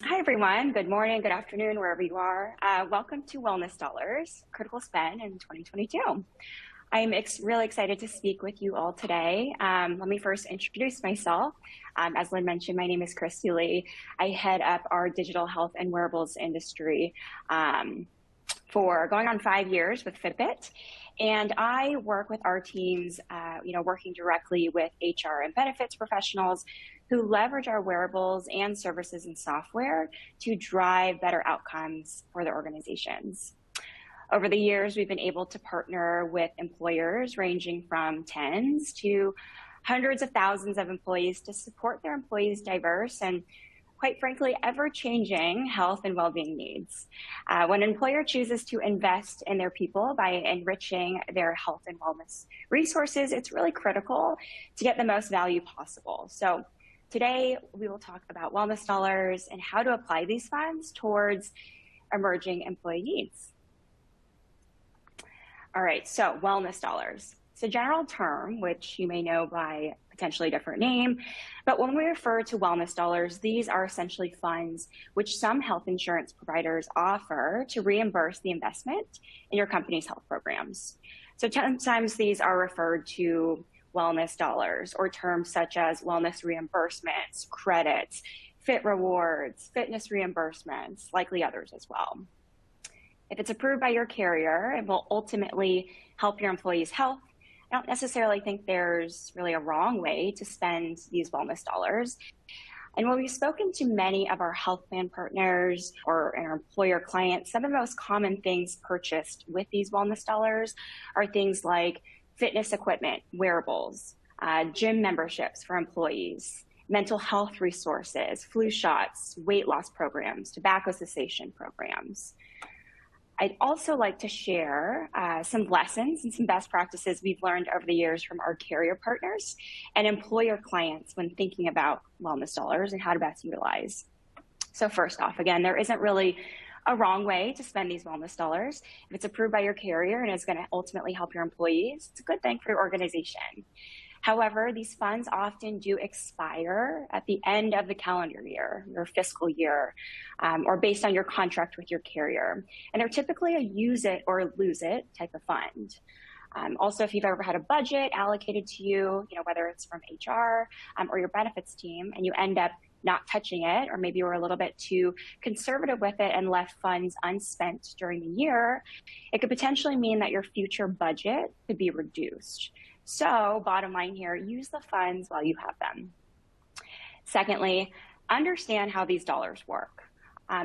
Hi, everyone. Good morning, good afternoon, wherever you are. Welcome to Wellness Dollars, Critical Spend in 2022. I'm really excited to speak with you all today. Let me first introduce myself. As Lynn mentioned, my name is Christy Lee. I head up our digital health and wearables industry for going on 5 years with Fitbit. And I work with our teams, working directly with HR and benefits professionals who leverage our wearables and services and software to drive better outcomes for their organizations. Over the years, we've been able to partner with employers ranging from tens to hundreds of thousands of employees to support their employees' diverse and, quite frankly, ever-changing health and well-being needs. When an employer chooses to invest in their people by enriching their health and wellness resources, it's really critical to get the most value possible. So today, we will talk about wellness dollars and how to apply these funds towards emerging employee needs. All right, so wellness dollars. It's a general term, which you may know by potentially a different name, but when we refer to wellness dollars, these are essentially funds which some health insurance providers offer to reimburse the investment in your company's health programs. So sometimes these are referred to wellness dollars, or terms such as wellness reimbursements, credits, fit rewards, fitness reimbursements, likely others as well. If it's approved by your carrier, it will ultimately help your employees' health. I don't necessarily think there's really a wrong way to spend these wellness dollars. And when we've spoken to many of our health plan partners or our employer clients, some of the most common things purchased with these wellness dollars are things like fitness equipment, wearables, gym memberships for employees, mental health resources, flu shots, weight loss programs, tobacco cessation programs. I'd also like to share some lessons and some best practices we've learned over the years from our carrier partners and employer clients when thinking about wellness dollars and how to best utilize. So first off, again, there isn't really a wrong way to spend these wellness dollars. If it's approved by your carrier and is going to ultimately help your employees, it's a good thing for your organization. However, these funds often do expire at the end of the calendar year, your fiscal year, or based on your contract with your carrier. And they're typically a use it or lose it type of fund. Also, if you've ever had a budget allocated to you, whether it's from HR or your benefits team, and you end up not touching it, or maybe you were a little bit too conservative with it and left funds unspent during the year, it could potentially mean that your future budget could be reduced. So bottom line here, use the funds while you have them. Secondly, understand how these dollars work.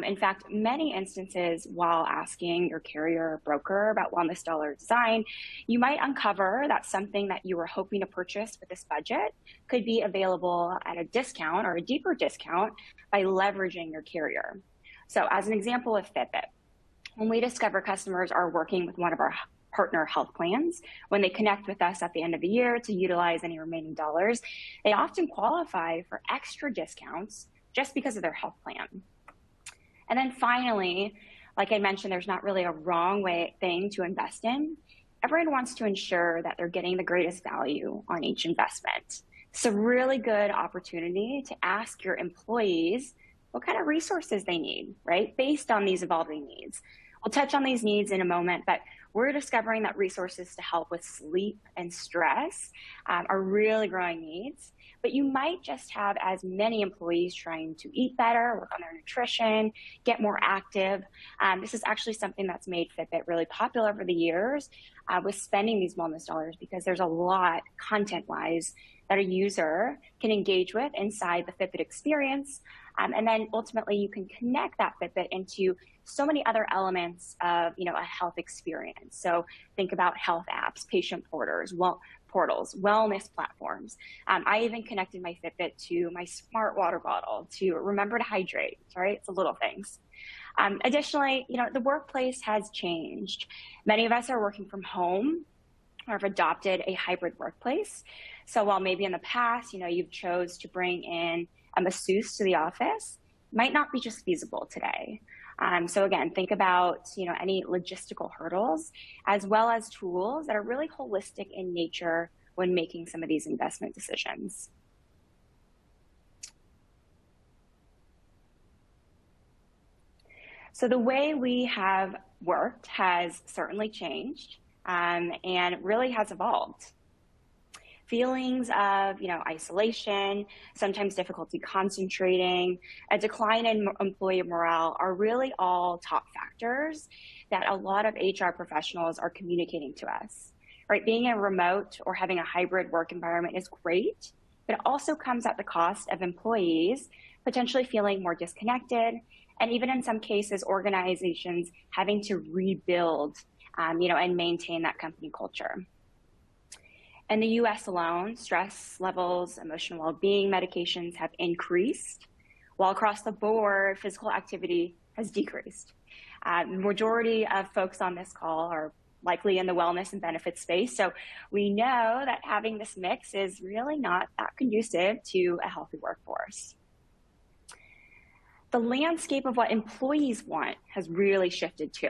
In fact, many instances while asking your carrier or broker about wellness dollar design, you might uncover that something that you were hoping to purchase with this budget could be available at a discount or a deeper discount by leveraging your carrier. So as an example of Fitbit, when we discover customers are working with one of our partner health plans, when they connect with us at the end of the year to utilize any remaining dollars, they often qualify for extra discounts just because of their health plan. And then finally, like I mentioned, there's not really a wrong thing to invest in. Everyone wants to ensure that they're getting the greatest value on each investment. It's a really good opportunity to ask your employees what kind of resources they need, right? Based on these evolving needs. We'll touch on these needs in a moment, but we're discovering that resources to help with sleep and stress are really growing needs. But you might just have as many employees trying to eat better, work on their nutrition, get more active. This is actually something that's made Fitbit really popular over the years with spending these wellness dollars, because there's a lot content-wise that a user can engage with inside the Fitbit experience. And then ultimately you can connect that Fitbit into so many other elements of a health experience. So think about health apps, patient portals, wellness platforms. I even connected my Fitbit to my smart water bottle to remember to hydrate, right? It's the little things. Additionally, the workplace has changed. Many of us are working from home or have adopted a hybrid workplace. So while maybe in the past, you've chose to bring in a masseuse to the office, might not be just feasible today. So again, think about any logistical hurdles, as well as tools that are really holistic in nature when making some of these investment decisions. So the way we have worked has certainly changed and really has evolved. Feelings of, isolation, sometimes difficulty concentrating, a decline in employee morale are really all top factors that a lot of HR professionals are communicating to us. Right? Being a remote or having a hybrid work environment is great, but it also comes at the cost of employees potentially feeling more disconnected, and even in some cases, organizations having to rebuild, and maintain that company culture. In the US alone, stress levels, emotional well-being medications have increased, while across the board, physical activity has decreased. The majority of folks on this call are likely in the wellness and benefits space, so we know that having this mix is really not that conducive to a healthy workforce. The landscape of what employees want has really shifted too.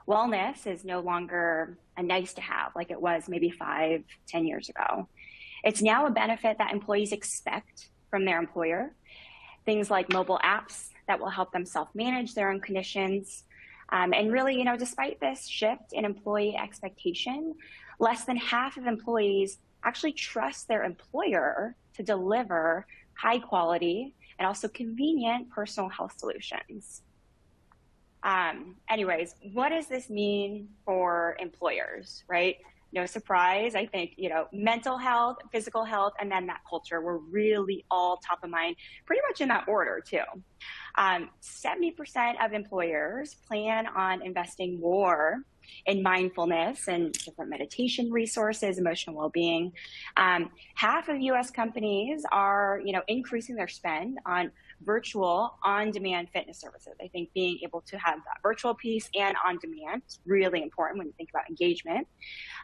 Wellness is no longer a nice to have like it was maybe 5, 10 years ago. It's now a benefit that employees expect from their employer. Things like mobile apps that will help them self-manage their own conditions. And really, despite this shift in employee expectation, less than half of employees actually trust their employer to deliver high quality and also convenient personal health solutions. Anyways, what does this mean for employers, right? No surprise, I think, mental health, physical health, and then that culture were really all top of mind, pretty much in that order too. 70% of employers plan on investing more in mindfulness and different meditation resources, emotional well-being. Half of US companies are, increasing their spend on virtual on-demand fitness services. I think being able to have that virtual piece and on-demand is really important when you think about engagement.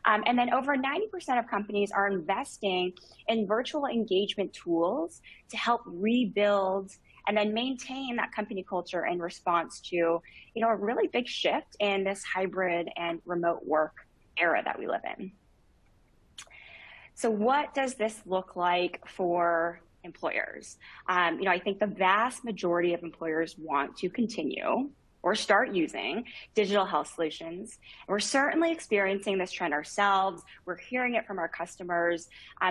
And then over 90% of companies are investing in virtual engagement tools to help rebuild and then maintain that company culture in response to, a really big shift in this hybrid and remote work era that we live in. So what does this look like for employers? I think the vast majority of employers want to continue or start using digital health solutions. We're certainly experiencing this trend ourselves. We're hearing it from our customers.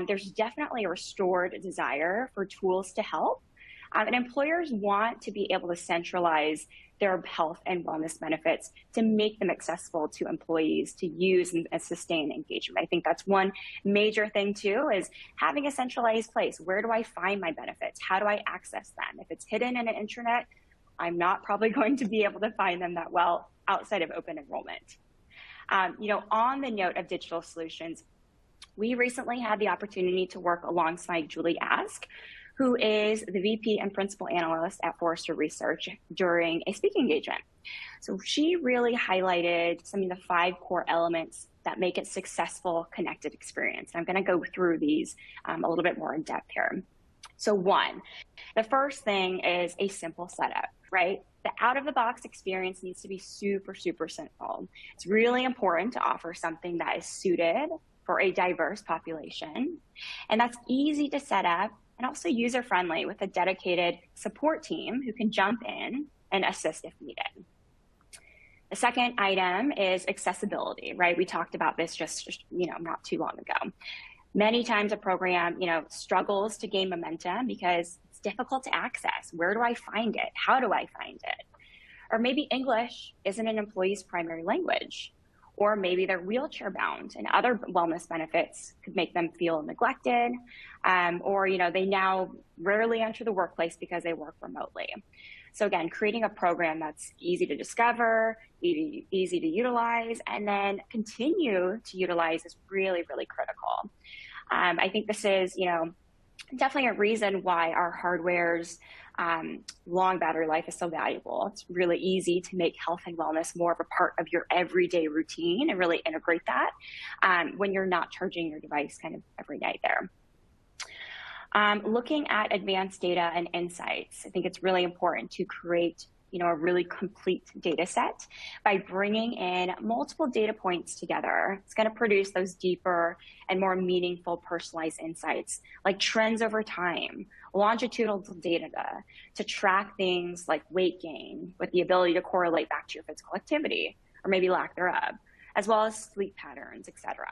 There's definitely a restored desire for tools to help. And employers want to be able to centralize their health and wellness benefits to make them accessible to employees to use and sustain engagement. I think that's one major thing too, is having a centralized place. Where do I find my benefits? How do I access them? If it's hidden in an intranet, I'm not probably going to be able to find them that well outside of open enrollment. On the note of digital solutions, we recently had the opportunity to work alongside Julie Ask, who is the VP and Principal Analyst at Forrester Research during a speaking engagement. So she really highlighted some of the 5 core elements that make it successful connected experience. I'm gonna go through these a little bit more in depth here. So 1, the first thing is a simple setup, right? The out-of-the-box experience needs to be super, super simple. It's really important to offer something that is suited for a diverse population, and that's easy to set up and also user-friendly with a dedicated support team who can jump in and assist if needed. The second item is accessibility, right? We talked about this just not too long ago. Many times a program, struggles to gain momentum because it's difficult to access. Where do I find it? How do I find it? Or maybe English isn't an employee's primary language. Or maybe they're wheelchair bound and other wellness benefits could make them feel neglected. Or they now rarely enter the workplace because they work remotely. So again, creating a program that's easy to discover, easy to utilize, and then continue to utilize is really, really critical. I think this is, definitely a reason why our hardware's long battery life is so valuable. It's really easy to make health and wellness more of a part of your everyday routine and really integrate that when you're not charging your device kind of every night there. Looking at advanced data and insights, I think it's really important to create a really complete data set by bringing in multiple data points together. It's going to produce those deeper and more meaningful personalized insights like trends over time, longitudinal data to track things like weight gain with the ability to correlate back to your physical activity or maybe lack thereof, as well as sleep patterns, etc.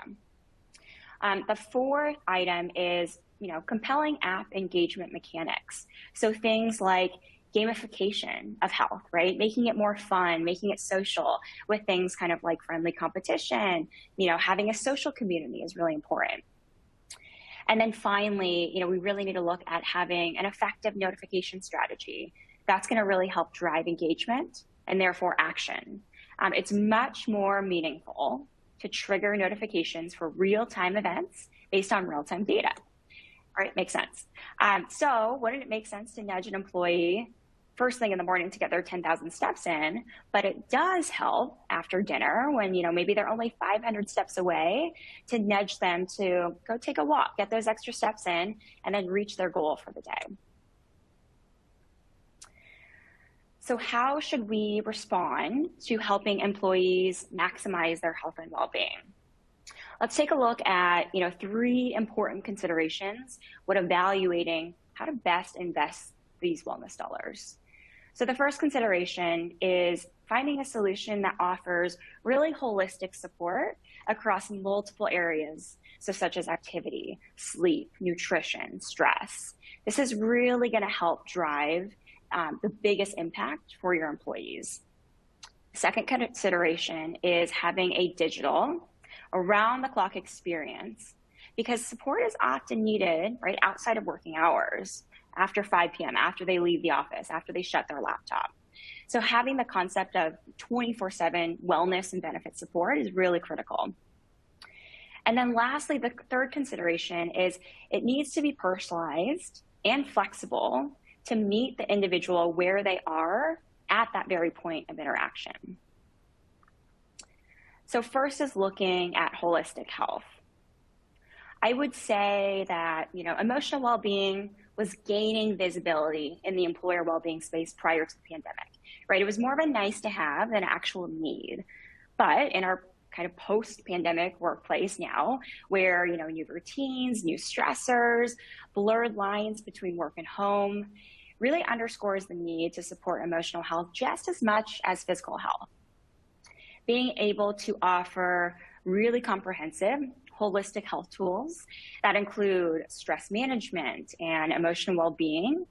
The fourth item is, compelling app engagement mechanics. So things like gamification of health, right? Making it more fun, making it social with things kind of like friendly competition, having a social community is really important. And then finally, we really need to look at having an effective notification strategy. That's going to really help drive engagement and therefore action. It's much more meaningful to trigger notifications for real-time events based on real-time data. All right, makes sense. So wouldn't it make sense to nudge an employee first thing in the morning to get their 10,000 steps in, but it does help after dinner when, maybe they're only 500 steps away, to nudge them to go take a walk, get those extra steps in, and then reach their goal for the day. So how should we respond to helping employees maximize their health and well-being? Let's take a look at, 3 important considerations when evaluating how to best invest these wellness dollars. So the first consideration is finding a solution that offers really holistic support across multiple areas, so such as activity, sleep, nutrition, stress. This is really going to help drive the biggest impact for your employees. Second consideration is having a digital, around-the-clock experience, because support is often needed right outside of working hours, after 5 p.m., after they leave the office, after they shut their laptop. So having the concept of 24/7 wellness and benefit support is really critical. And then lastly, the third consideration is it needs to be personalized and flexible to meet the individual where they are at that very point of interaction. So first is looking at holistic health. I would say that, emotional well-being was gaining visibility in the employer well-being space prior to the pandemic, right? It was more of a nice to have than actual need. But in our kind of post-pandemic workplace now, where, new routines, new stressors, blurred lines between work and home, really underscores the need to support emotional health just as much as physical health. Being able to offer really comprehensive, holistic health tools that include stress management and emotional well-being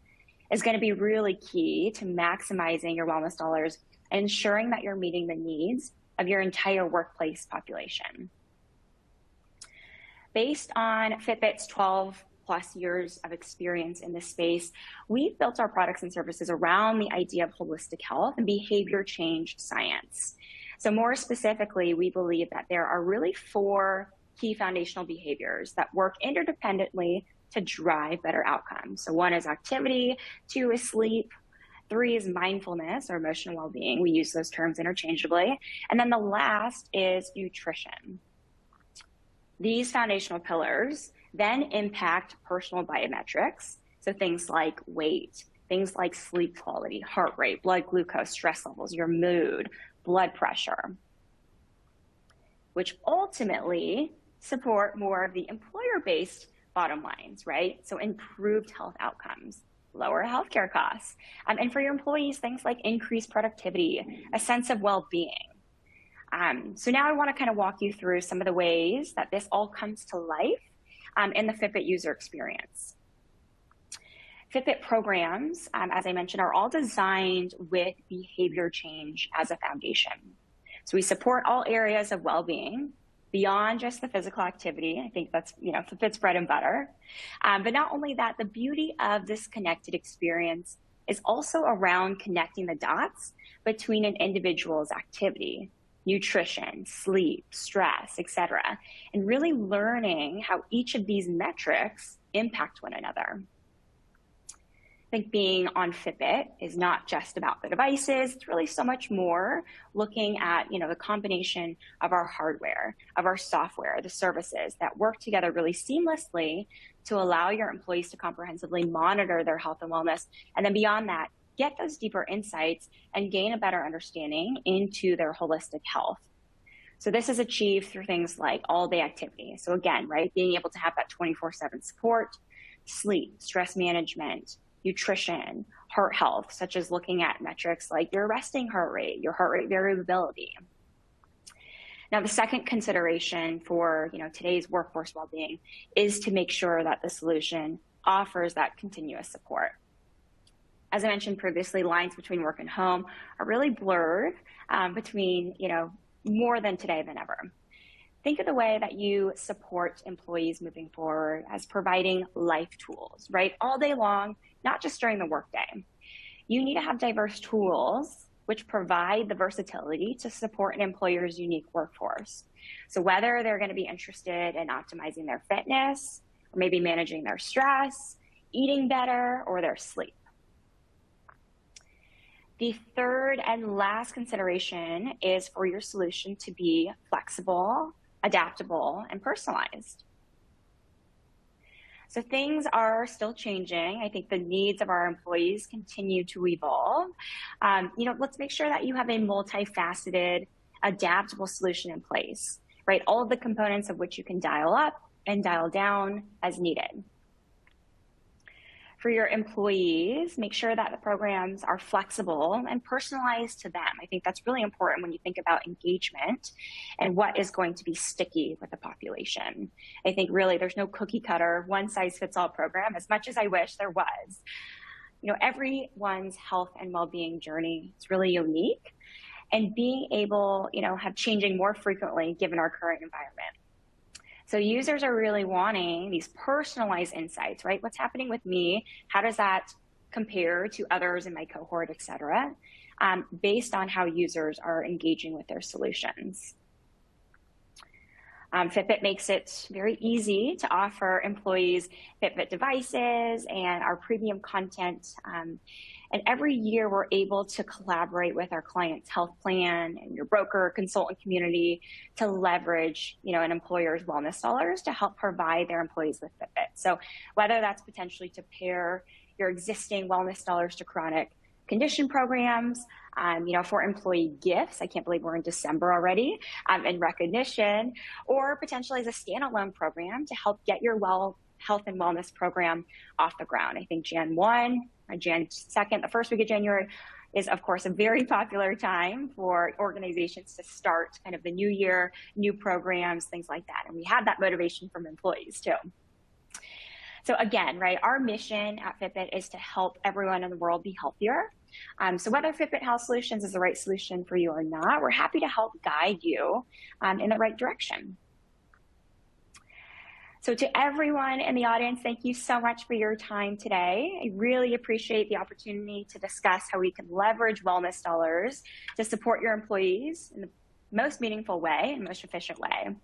is going to be really key to maximizing your wellness dollars and ensuring that you're meeting the needs of your entire workplace population. Based on Fitbit's 12 plus years of experience in this space, we've built our products and services around the idea of holistic health and behavior change science. So more specifically, we believe that there are really 4 key foundational behaviors that work interdependently to drive better outcomes. So 1 is activity, 2 is sleep, 3 is mindfulness or emotional well-being. We use those terms interchangeably. And then the last is nutrition. These foundational pillars then impact personal biometrics. So things like weight, things like sleep quality, heart rate, blood glucose, stress levels, your mood, blood pressure, which ultimately support more of the employer-based bottom lines, right? So improved health outcomes, lower healthcare costs, and for your employees, things like increased productivity, a sense of well-being. So now I want to kind of walk you through some of the ways that this all comes to life in the Fitbit user experience. Fitbit programs, as I mentioned, are all designed with behavior change as a foundation. So we support all areas of well-being beyond just the physical activity. I think that's, Fitbit's bread and butter. But not only that, the beauty of this connected experience is also around connecting the dots between an individual's activity, nutrition, sleep, stress, etc., and really learning how each of these metrics impact one another. I think being on Fitbit is not just about the devices. It's really so much more looking at, the combination of our hardware, of our software, the services that work together really seamlessly to allow your employees to comprehensively monitor their health and wellness. And then beyond that, get those deeper insights and gain a better understanding into their holistic health. So this is achieved through things like all-day activity. So again, right, being able to have that 24/7 support, sleep, stress management, nutrition, heart health, such as looking at metrics like your resting heart rate, your heart rate variability. Now, the second consideration for today's workforce well-being is to make sure that the solution offers that continuous support. As I mentioned previously, lines between work and home are really blurred between more than today than ever. Think of the way that you support employees moving forward as providing life tools, right? All day long, not just during the workday. You need to have diverse tools which provide the versatility to support an employer's unique workforce. So whether they're going to be interested in optimizing their fitness, or maybe managing their stress, eating better, or their sleep. The third and last consideration is for your solution to be flexible, adaptable, and personalized. So things are still changing. I think the needs of our employees continue to evolve. Let's make sure that you have a multifaceted, adaptable solution in place, right? All of the components of which you can dial up and dial down as needed. For your employees, make sure that the programs are flexible and personalized to them. I think that's really important when you think about engagement and what is going to be sticky with the population. I think really there's no cookie cutter, one size fits all program, as much as I wish there was. Everyone's health and well-being journey is really unique, and being able, have changing more frequently given our current environment. So users are really wanting these personalized insights, right? What's happening with me? How does that compare to others in my cohort, et cetera, based on how users are engaging with their solutions. Fitbit makes it very easy to offer employees Fitbit devices and our premium content. And every year we're able to collaborate with our client's health plan and your broker consultant community to leverage, an employer's wellness dollars to help provide their employees with Fitbit. So whether that's potentially to pair your existing wellness dollars to chronic condition programs, for employee gifts, I can't believe we're in December already, and recognition, or potentially as a standalone program to help get your health and wellness program off the ground. I think Jan 1, or Jan 2nd, the first week of January, is of course a very popular time for organizations to start kind of the new year, new programs, things like that. And we have that motivation from employees too. So again, right, our mission at Fitbit is to help everyone in the world be healthier. So whether Fitbit Health Solutions is the right solution for you or not, we're happy to help guide you in the right direction. So to everyone in the audience, thank you so much for your time today. I really appreciate the opportunity to discuss how we can leverage wellness dollars to support your employees in the most meaningful way and most efficient way.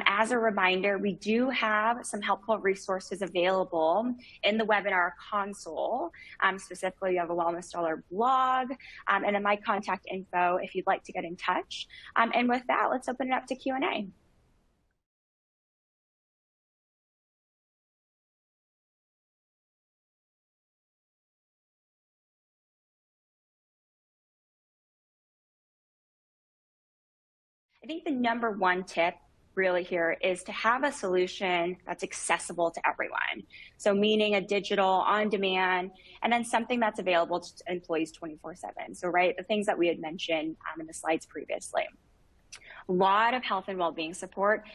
As a reminder, we do have some helpful resources available in the webinar console. Specifically, you have a Wellness Dollar blog and then my contact info if you'd like to get in touch. And with that, let's open it up to Q&A. I think the number one tip really here is to have a solution that's accessible to everyone. So meaning a digital on demand, and then something that's available to employees 24/7. So right, the things that we had mentioned in the slides previously. A lot of health and well-being support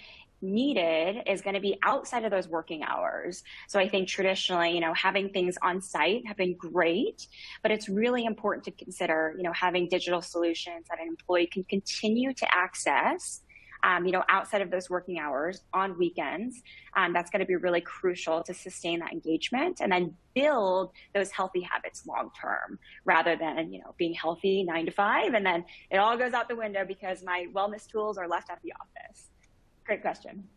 needed is going to be outside of those working hours. So I think traditionally, having things on site have been great, but it's really important to consider, having digital solutions that an employee can continue to access, outside of those working hours on weekends. That's going to be really crucial to sustain that engagement and then build those healthy habits long-term rather than, being healthy 9 to 5. And then it all goes out the window because my wellness tools are left at the office. Great question.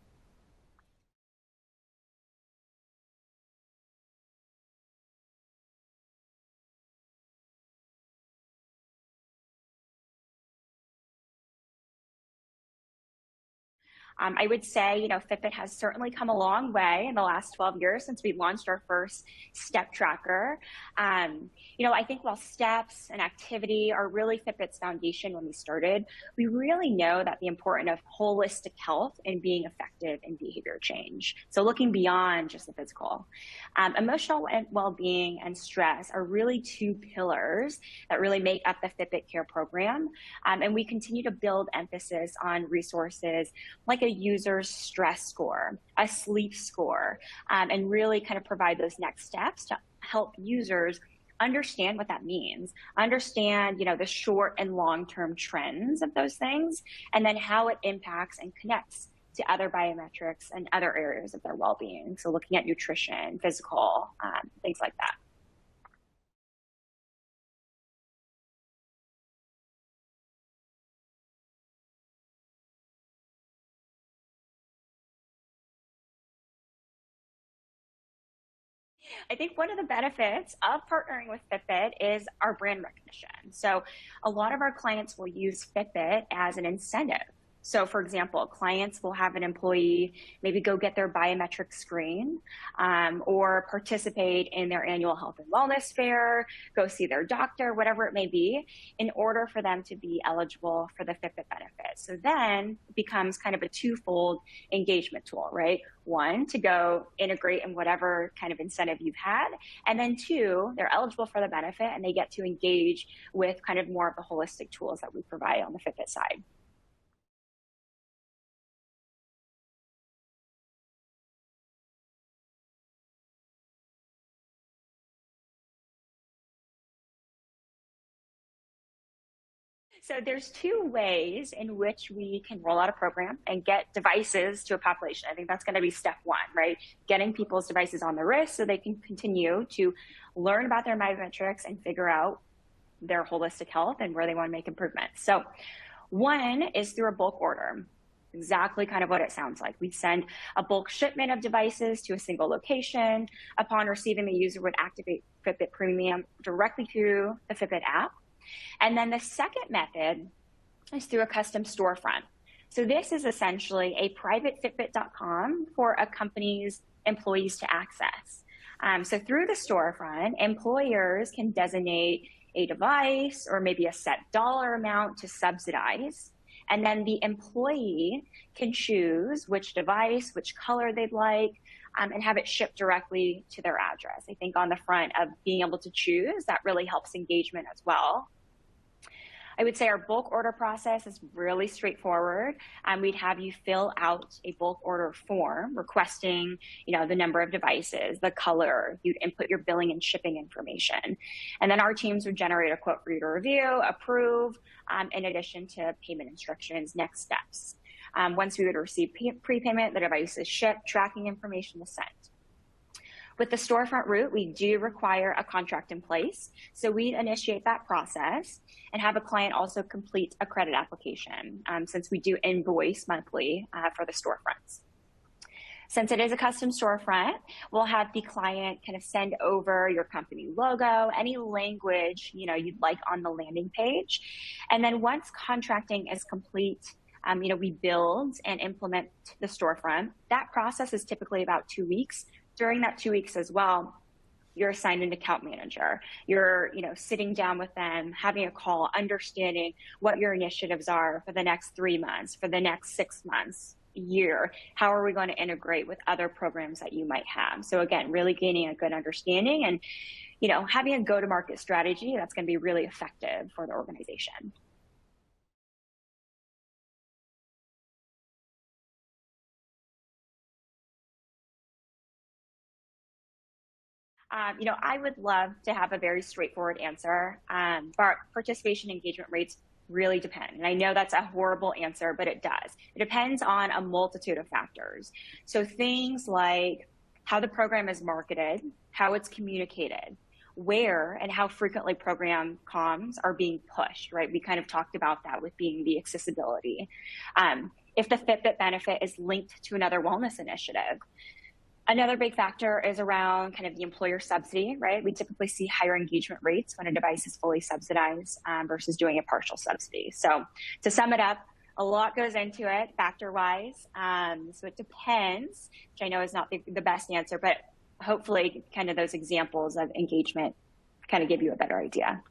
I would say, Fitbit has certainly come a long way in the last 12 years since we launched our first step tracker. I think while steps and activity are really Fitbit's foundation when we started, we really know that the importance of holistic health and being effective in behavior change. So looking beyond just the physical. Emotional well-being and stress are really two pillars that really make up the Fitbit Care program. And we continue to build emphasis on resources like a user's stress score, a sleep score, and really kind of provide those next steps to help users understand what that means, understand, the short and long-term trends of those things, and then how it impacts and connects to other biometrics and other areas of their well-being. So looking at nutrition, physical, things like that. I think one of the benefits of partnering with Fitbit is our brand recognition. So a lot of our clients will use Fitbit as an incentive. So for example, clients will have an employee maybe go get their biometric screen or participate in their annual health and wellness fair, go see their doctor, whatever it may be, in order for them to be eligible for the Fitbit benefit. So then it becomes kind of a twofold engagement tool, right? One, to go integrate in whatever kind of incentive you've had. And then two, they're eligible for the benefit and they get to engage with kind of more of the holistic tools that we provide on the Fitbit side. So there's two ways in which we can roll out a program and get devices to a population. I think that's going to be step one, right? Getting people's devices on the wrist so they can continue to learn about their biometrics and figure out their holistic health and where they want to make improvements. So one is through a bulk order. Exactly kind of what it sounds like. We'd send a bulk shipment of devices to a single location. Upon receiving, the user would activate Fitbit Premium directly through the Fitbit app. And then the second method is through a custom storefront. So this is essentially a private Fitbit.com for a company's employees to access. So through the storefront, employers can designate a device or maybe a set dollar amount to subsidize. And then the employee can choose which device, which color they'd like, and have it shipped directly to their address. I think on the front of being able to choose, that really helps engagement as well. I would say our bulk order process is really straightforward. We'd have you fill out a bulk order form requesting, the number of devices, the color. You'd input your billing and shipping information. And then our teams would generate a quote for you to review, approve, in addition to payment instructions, next steps. Once we would receive prepayment, the device is shipped, tracking information is sent. With the storefront route, we do require a contract in place. So we'd initiate that process and have a client also complete a credit application since we do invoice monthly for the storefronts. Since it is a custom storefront, we'll have the client kind of send over your company logo, any language you'd like on the landing page. And then once contracting is complete, we build and implement the storefront. That process is typically about 2 weeks. During that 2 weeks as well, you're assigned an account manager. You're, sitting down with them, having a call, understanding what your initiatives are for the next 3 months, for the next 6 months, year. How are we going to integrate with other programs that you might have? So again, really gaining a good understanding and, having a go-to-market strategy that's going to be really effective for the organization. I would love to have a very straightforward answer, but participation engagement rates really depend. And I know that's a horrible answer, but it does. It depends on a multitude of factors. So things like how the program is marketed, how it's communicated, where and how frequently program comms are being pushed, right? We kind of talked about that with being the accessibility. If the Fitbit benefit is linked to another wellness initiative. Another big factor is around kind of the employer subsidy, right? We typically see higher engagement rates when a device is fully subsidized versus doing a partial subsidy. So to sum it up, a lot goes into it factor-wise. So it depends, which I know is not the best answer, but hopefully kind of those examples of engagement kind of give you a better idea.